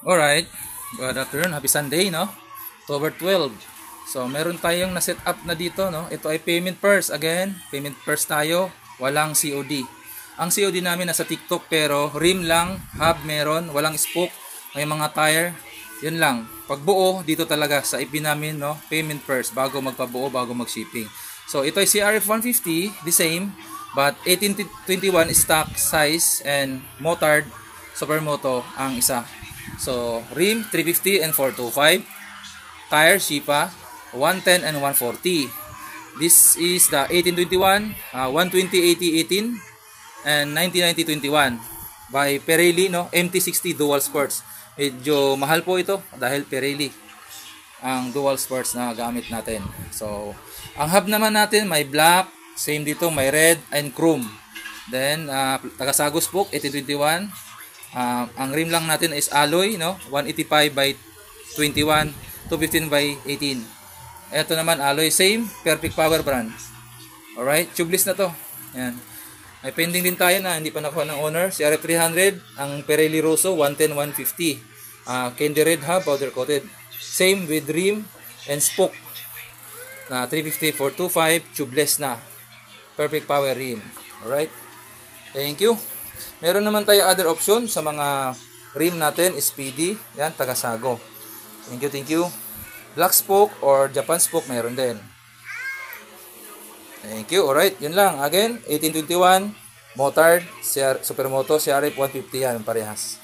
Alright, good afternoon, happy Sunday, no? October 12. So, meron tayong na-set up na dito, no? Ito ay payment first. Again, payment first tayo, walang COD. Ang COD namin nasa TikTok pero rim lang, hub meron, walang spoke, may mga tire, yun lang. Pagbuo, dito talaga sa IP namin, no? Payment first, bago magpabuo, bago mag-shipping. So, ito ay CRF 150, the same, but 1821 stock size and motard, supermoto ang isa. So, rim 350 and 425. Tire Shipa 110 and 140. This is the 1821, 120/80/18 and 1990/21 by Pirelli, no? MT60 Dual Sports. Medyo mahal po ito dahil Pirelli ang Dual Sports na gamit natin. So, ang hub naman natin may black, same dito may red and chrome. Then, taga-Sagos spoke 1821. Ang rim lang natin is alloy, no? 185/21, 215/18. Ito naman alloy, same, Perfect Power brand. Alright, tubeless na to. Yan. May pending din tayo na hindi pa nakuha ng owner, si RF300, ang Pirelli Rosso 110/150. Candy red hub, powder coated. Same with rim and spoke na 350/425, tubeless na. Perfect Power rim. Alright. Thank you. Meron naman tayo other option sa mga rim natin, Speedy, yan, taga-Sago. Thank you, thank you. Black spoke or Japan spoke meron din. Thank you, alright, yun lang. Again, 1821, motard, Supermoto, CRF 150 yan, parehas.